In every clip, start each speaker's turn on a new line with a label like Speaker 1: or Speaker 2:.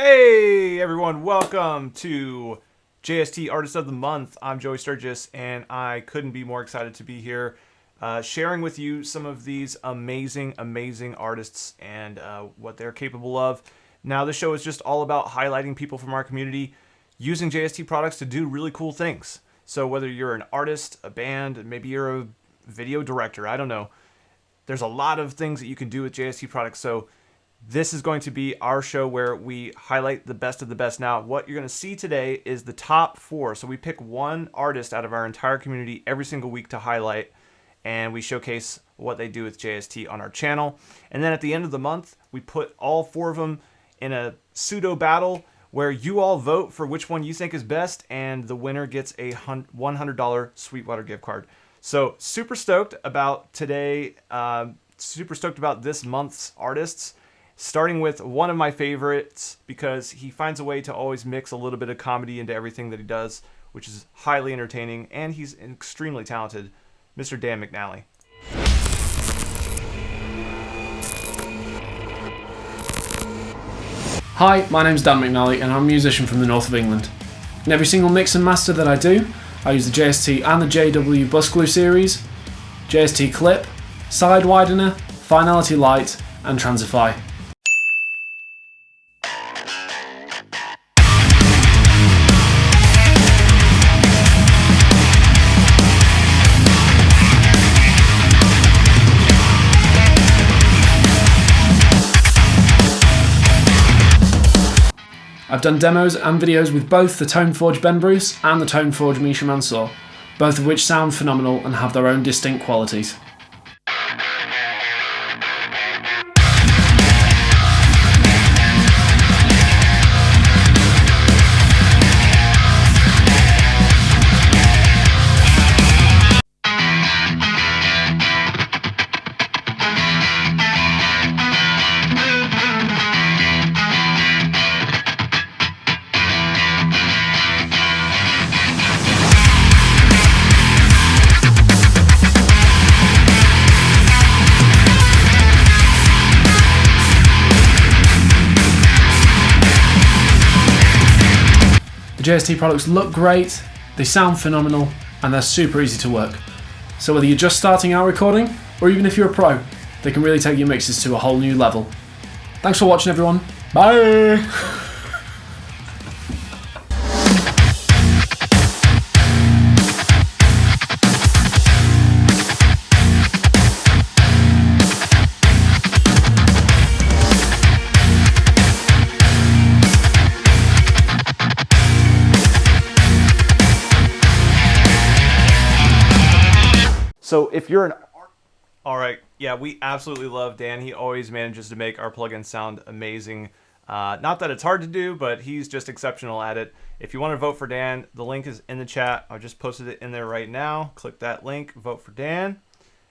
Speaker 1: Hey everyone, welcome to JST Artist of the Month. I'm Joey Sturgis, and I couldn't be more excited to be here sharing with you some of these amazing artists and what they're capable of. Now, this show is just all about highlighting people from our community using JST products to do really cool things. So whether you're an artist, a band, maybe you're a video director, I don't know. There's a lot of things that you can do with JST products. So this is going to be our show where we highlight the best of the best. Now, what you're going to see today is the top 4. So we pick one artist out of our entire community every single week to highlight, and we showcase what they do with JST on our channel. And then at the end of the month, we put all 4 of them in a pseudo battle where you all vote for which one you think is best, and the winner gets a $100 Sweetwater Gift Card. So super stoked about today, super stoked about this month's artists. Starting with one of my favorites because he finds a way to always mix a little bit of comedy into everything that he does, which is highly entertaining, and he's extremely talented, Mr. Dan McNally.
Speaker 2: Hi, my name's Dan McNally and I'm a musician from the north of England. In every single mix and master that I do, I use the JST and the JW Bus Glue series, JST Clip, Side Widener, Finality Light, and Transify. I've done demos and videos with both the Toneforge Ben Bruce and the Toneforge Misha Mansour, both of which sound phenomenal and have their own distinct qualities. The JST products look great, they sound phenomenal, and they're super easy to work. So whether you're just starting out recording, or even if you're a pro, they can really take your mixes to a whole new level. Thanks for watching everyone, bye!
Speaker 1: So if you're an all right, yeah, we absolutely love Dan. He always manages to make our plugins sound amazing. Not that it's hard to do, but he's just exceptional at it. If you want to vote for Dan, the link is in the chat. I just posted it in there right now. Click that link, vote for Dan.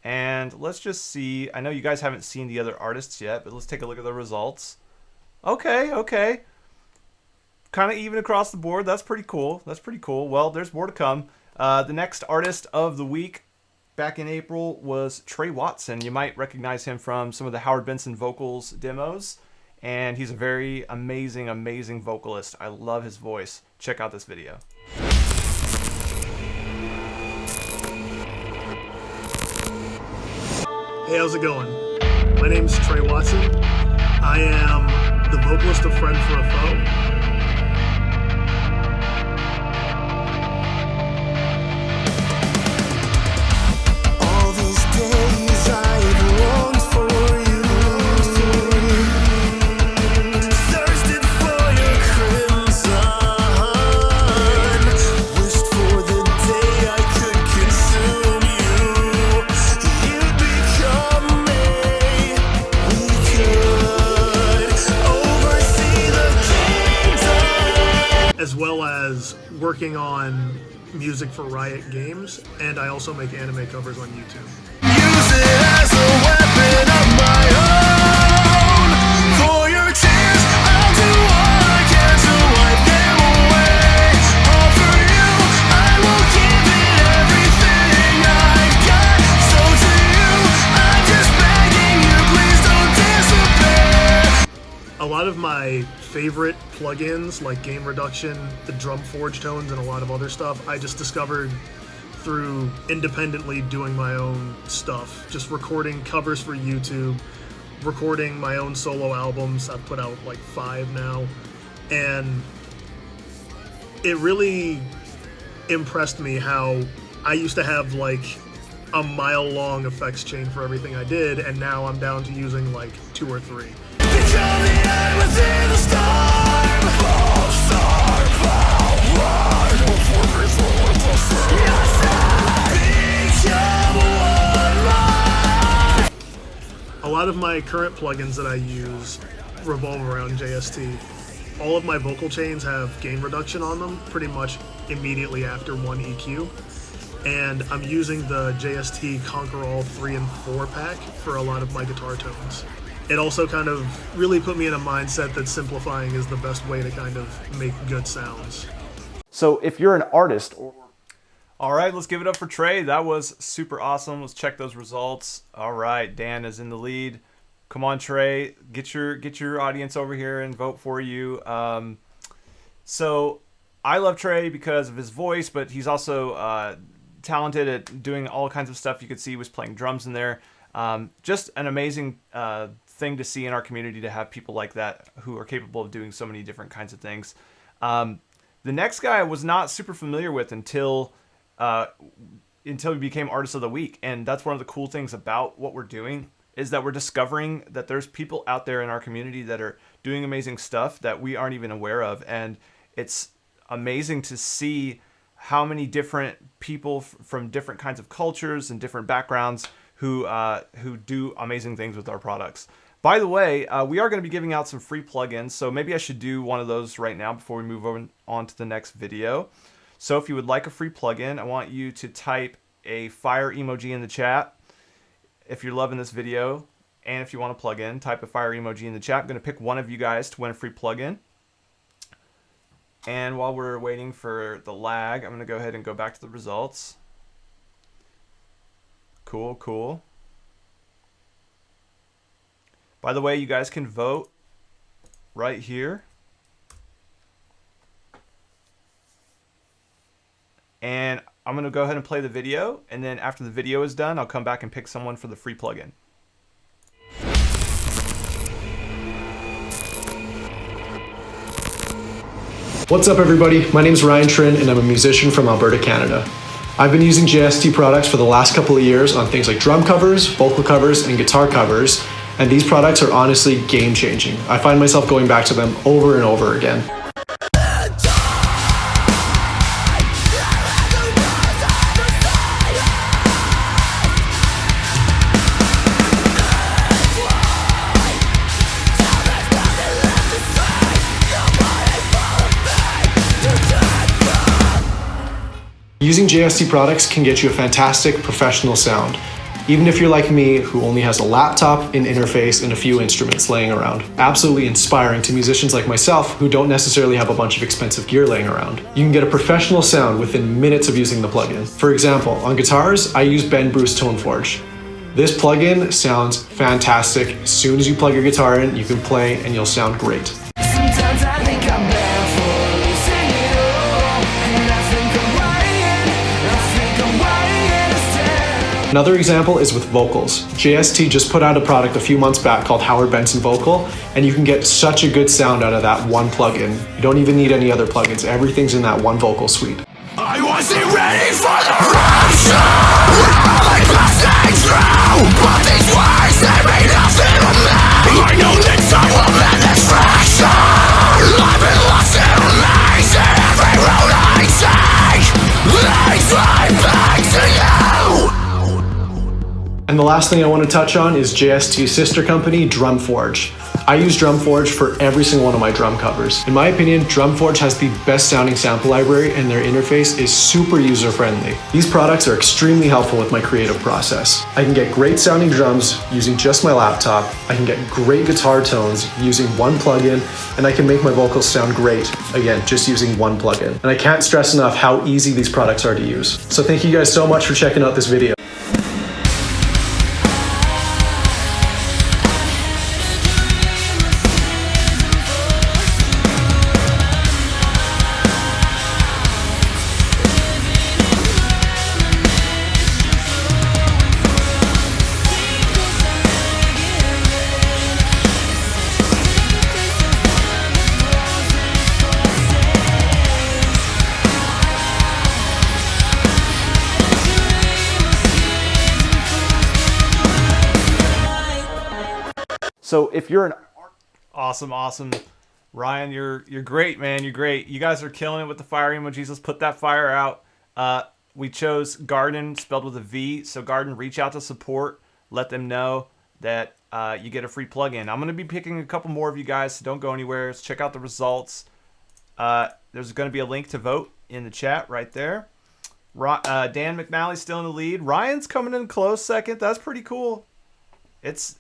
Speaker 1: And let's just see. I know you guys haven't seen the other artists yet, but let's take a look at the results. Okay. Kind of even across the board. That's pretty cool. Well, there's more to come. The next artist of the week back in April was Tre Watson. You might recognize him from some of the Howard Benson vocals demos, and he's a very amazing vocalist. I love his voice. Check out this video.
Speaker 3: Hey, how's it going? My name's Tre Watson. I am the vocalist of Friend for a Foe. As well as working on music for Riot Games, and I also make anime covers on YouTube. Use it as a weapon of my own. For your tears, I'll do all I can to wipe them away. All for you, I will give it everything I've got. So to you, I'm just begging you, please don't disappear. A lot lot of my favorite plugins, like gain reduction, the drum forge tones, and a lot of other stuff, I just discovered through independently doing my own stuff, just recording covers for YouTube, recording my own solo albums. I've put out like 5 now, and it really impressed me how I used to have like a mile-long effects chain for everything I did, and now I'm down to using like 2 or 3. A lot of my current plugins that I use revolve around JST. All of my vocal chains have gain reduction on them pretty much immediately after one EQ. And I'm using the JST Conquer All 3 and 4 pack for a lot of my guitar tones. It also kind of really put me in a mindset that simplifying is the best way to kind of make good sounds.
Speaker 4: So if you're an artist...
Speaker 1: All right, let's give it up for Tre. That was super awesome. Let's check those results. All right, Dan is in the lead. Come on, Tre, get your audience over here and vote for you. So I love Tre because of his voice, but he's also talented at doing all kinds of stuff. You could see he was playing drums in there. Just an amazing thing to see in our community, to have people like that who are capable of doing so many different kinds of things. The next guy I was not super familiar with until we became Artist of the Week. And that's one of the cool things about what we're doing, is that we're discovering that there's people out there in our community that are doing amazing stuff that we aren't even aware of. And it's amazing to see how many different people from different kinds of cultures and different backgrounds who do amazing things with our products. By the way, we are going to be giving out some free plugins, so maybe I should do one of those right now before we move on to the next video. So if you would like a free plugin, I want you to type a fire emoji in the chat if you're loving this video, and if you want a plugin, type a fire emoji in the chat. I'm going to pick one of you guys to win a free plugin. And while we're waiting for the lag, I'm going to go ahead and go back to the results. Cool, cool. By the way, you guys can vote right here. And I'm going to go ahead and play the video, and then after the video is done, I'll come back and pick someone for the free plugin.
Speaker 5: What's up everybody, my name is Ryan Trin and I'm a musician from Alberta, Canada. I've been using JST products for the last couple of years on things like drum covers, vocal covers, and guitar covers, and these products are honestly game changing. I find myself going back to them over and over again. Using JST products can get you a fantastic professional sound, even if you're like me who only has a laptop, an interface, and a few instruments laying around. Absolutely inspiring to musicians like myself who don't necessarily have a bunch of expensive gear laying around. You can get a professional sound within minutes of using the plugin. For example, on guitars, I use Ben Bruce Toneforge. This plugin sounds fantastic. As soon as you plug your guitar in, you can play and you'll sound great.
Speaker 6: Sometimes I think I'm bad for losing it all, and I think I'm
Speaker 5: Another example is with vocals. JST just put out a product a few months back called Howard Benson Vocal, and you can get such a good sound out of that one plugin. You don't even need any other plugins. Everything's in that one vocal suite.
Speaker 6: I wasn't ready for the rupture. All my blessings through, but these words, they mean nothing to me. I know that time will mend this fracture. I've been lost in a maze, and every road I take leads right back to you.
Speaker 5: And the last thing I want to touch on is JST's sister company, Drumforge. I use Drumforge for every single one of my drum covers. In my opinion, Drumforge has the best sounding sample library and their interface is super user friendly. These products are extremely helpful with my creative process. I can get great sounding drums using just my laptop, I can get great guitar tones using one plugin, and I can make my vocals sound great, again, just using one plugin. And I can't stress enough how easy these products are to use. So thank you guys so much for checking out this video.
Speaker 4: So if you're an
Speaker 1: Awesome. Ryan, you're great, man. You're great. You guys are killing it with the fire emojis. Let's put that fire out. We chose Garden, spelled with a V. So Garden, reach out to support. Let them know that you get a free plugin. I'm going to be picking a couple more of you guys, so don't go anywhere. Let's check out the results. There's going to be a link to vote in the chat right there. Dan McNally's still in the lead. Ryan's coming in close second. That's pretty cool. It's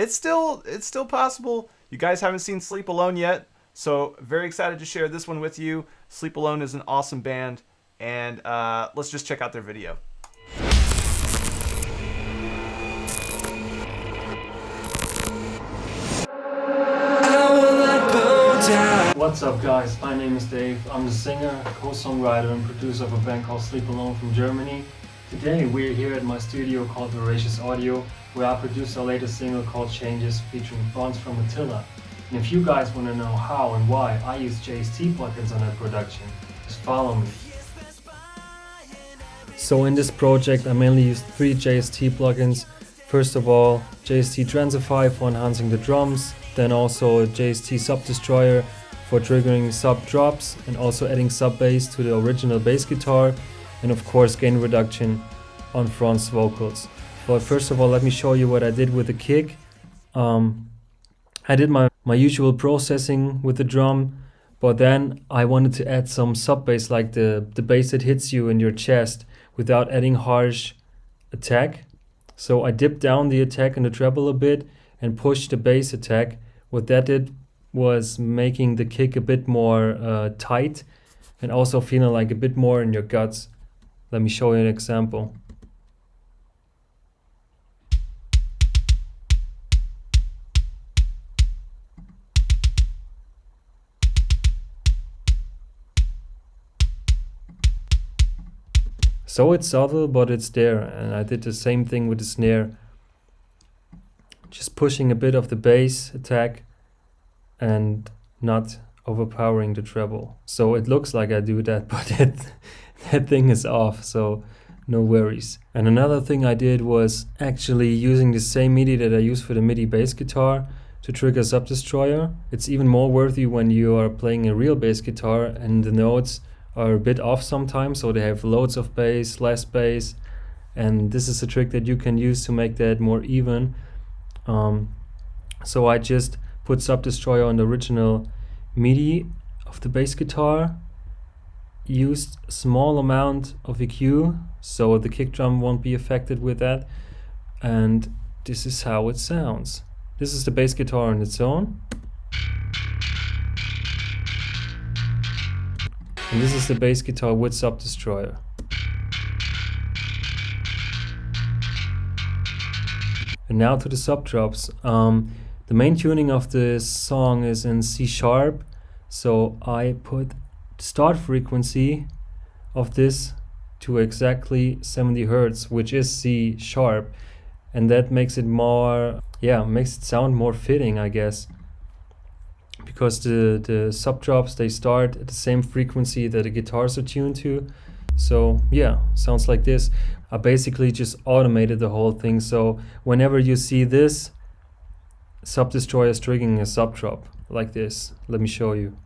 Speaker 1: still possible. You guys haven't seen Sleep Alone yet, so very excited to share this one with you. Sleep Alone is an awesome band, and let's just check out their video.
Speaker 7: What's up guys, my name is Dave. I'm the singer, co-songwriter and producer of a band called Sleep Alone from Germany. Today we're here at my studio called Voracious Audio, where I produced our latest single called Changes featuring Franz from Attila. And if you guys want to know how and why I use JST plugins on that production, just follow me. So in this project I mainly used 3 JST plugins. First of all, JST Transify for enhancing the drums, then also JST Sub Destroyer for triggering sub drops and also adding sub bass to the original bass guitar, and of course gain reduction on Franz vocals. But first of all, let me show you what I did with the kick. I did my usual processing with the drum, but then I wanted to add some sub bass, like the bass that hits you in your chest without adding harsh attack. So I dipped down the attack in the treble a bit and pushed the bass attack. What that did was making the kick a bit more tight and also feeling like a bit more in your guts. Let me show you an example. So it's subtle, but it's there, and I did the same thing with the snare. Just pushing a bit of the bass attack and not overpowering the treble. So it looks like I do that, but that thing is off, so no worries. And another thing I did was actually using the same MIDI that I use for the MIDI bass guitar to trigger Sub Destroyer. It's even more worthy when you are playing a real bass guitar and the notes are a bit off sometimes, so they have loads of bass, less bass, and this is a trick that you can use to make that more even. So I just put Sub Destroyer on the original MIDI of the bass guitar, used a small amount of EQ so the kick drum won't be affected with that, and this is how it sounds. This is the bass guitar on its own, and this is the bass guitar with Sub Destroyer. And now to the sub drops. The main tuning of this song is in C sharp, so I put the start frequency of this to exactly 70 Hertz, which is C sharp, and that makes it more, makes it sound more fitting, I guess, because the sub drops, they start at the same frequency that the guitars are tuned to. So yeah, sounds like this. I basically just automated the whole thing, so whenever you see this, Sub Destroyer is triggering a sub drop like this. Let me show you.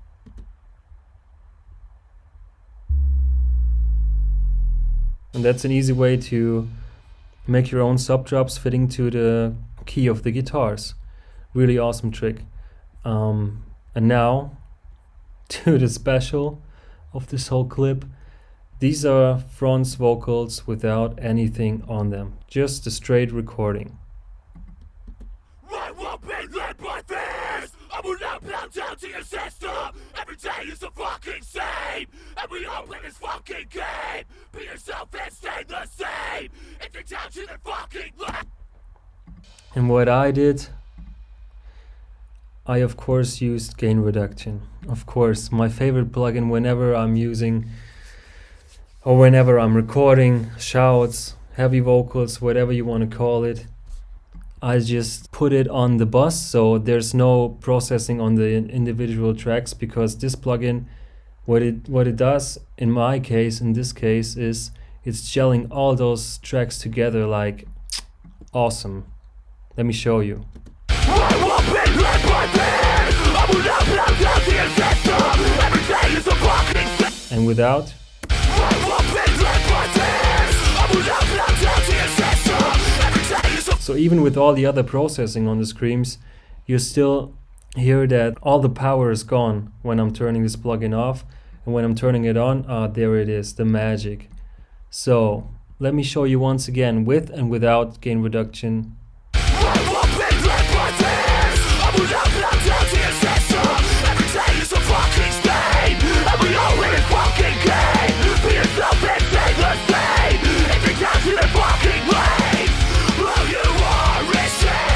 Speaker 7: And that's an easy way to make your own sub drops fitting to the key of the guitars. Really awesome trick. And now to the special of this whole clip. These are Franz vocals without anything on them, just a straight recording.
Speaker 6: I won't be led by this. I will not bow down to your system. Every day is the fucking same, and we all play this fucking game. Be yourself and stay the same. If you're down to the fucking left.
Speaker 7: And what I did, I of course used gain reduction. Of course, my favorite plugin whenever I'm using or whenever I'm recording shouts, heavy vocals, whatever you want to call it. I just put it on the bus, so there's no processing on the individual tracks, because this plugin, what it does in my case, in this case, is it's gelling all those tracks together like awesome. Let me show you.
Speaker 6: I will Let my pen, I will not blow down the ancestor. Every day is a fucking step.
Speaker 7: And without.
Speaker 6: I will be let my pen, I will not blow down the ancestor. Every day is a
Speaker 7: So even with all the other processing on the screams, you still hear that all the power is gone when I'm turning this plugin off. And when I'm turning it on, there it is, the magic. So let me show you once again with and without gain reduction.
Speaker 6: I will be let my pen, I will not blow down the ancestor. Every day is a fucking stain, and we all in this fucking game. Be yourself and stay the same. If you're down to the fucking lane, all you are is just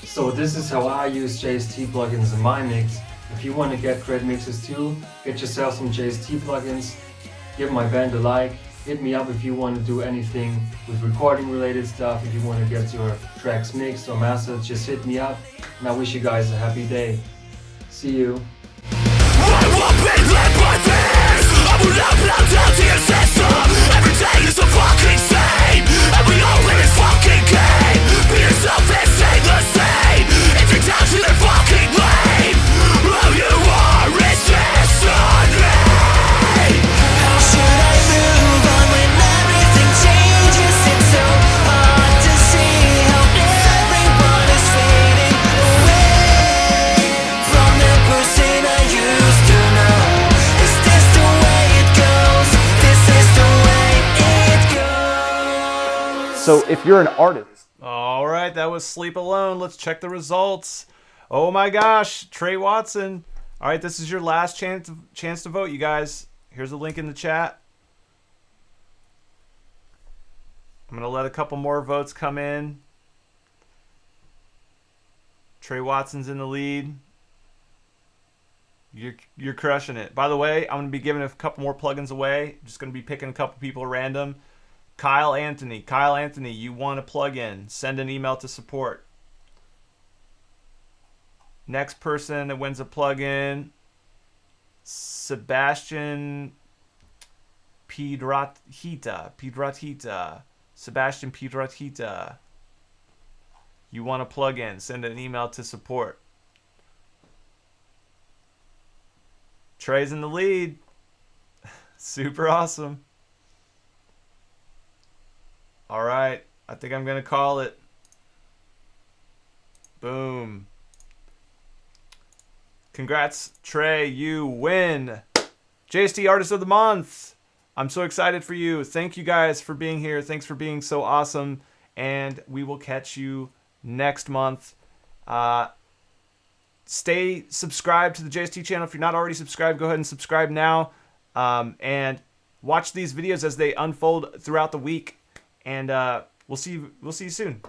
Speaker 7: So this is how I use JST plugins in my mix. If you want to get great mixes too, get yourself some JST plugins, give my band a like, hit me up if you want to do anything with recording related stuff, if you want to get your tracks mixed or mastered, just hit me up, and I wish you guys a happy day. See you.
Speaker 6: I will be led by this. I will not blow down the ancestor. Every day is a fucking same, and we all in this fucking game. Be yourself and stay the same. If you're down to the fucking lane, all you are is just on me.
Speaker 8: How should I move on when everything changes? It's so hard to see how everyone is fading away from the person I used to know. Is this the way it goes? This is the way it goes.
Speaker 4: So if you're an artist,
Speaker 1: All right, that was Sleep Alone. Let's check the results. Oh my gosh, Tre Watson. All right, this is your last chance to vote, you guys. Here's a link in the chat. I'm going to let a couple more votes come in. Tre Watson's in the lead. You're crushing it. By the way, I'm going to be giving a couple more plugins away. I'm just going to be picking a couple people random. Kyle Anthony, you want a plugin? Send an email to support. Next person that wins a plugin, Sebastian Piedrahita. Sebastian Piedrahita. You want a plugin? Send an email to support. Tre's in the lead. Super awesome. All right, I think I'm gonna call it. Boom. Congrats, Tre, you win. JST Artist of the Month. I'm so excited for you. Thank you guys for being here. Thanks for being so awesome. And we will catch you next month. Stay subscribed to the JST channel. If you're not already subscribed, go ahead and subscribe now. And watch these videos as they unfold throughout the week. And we'll see you soon.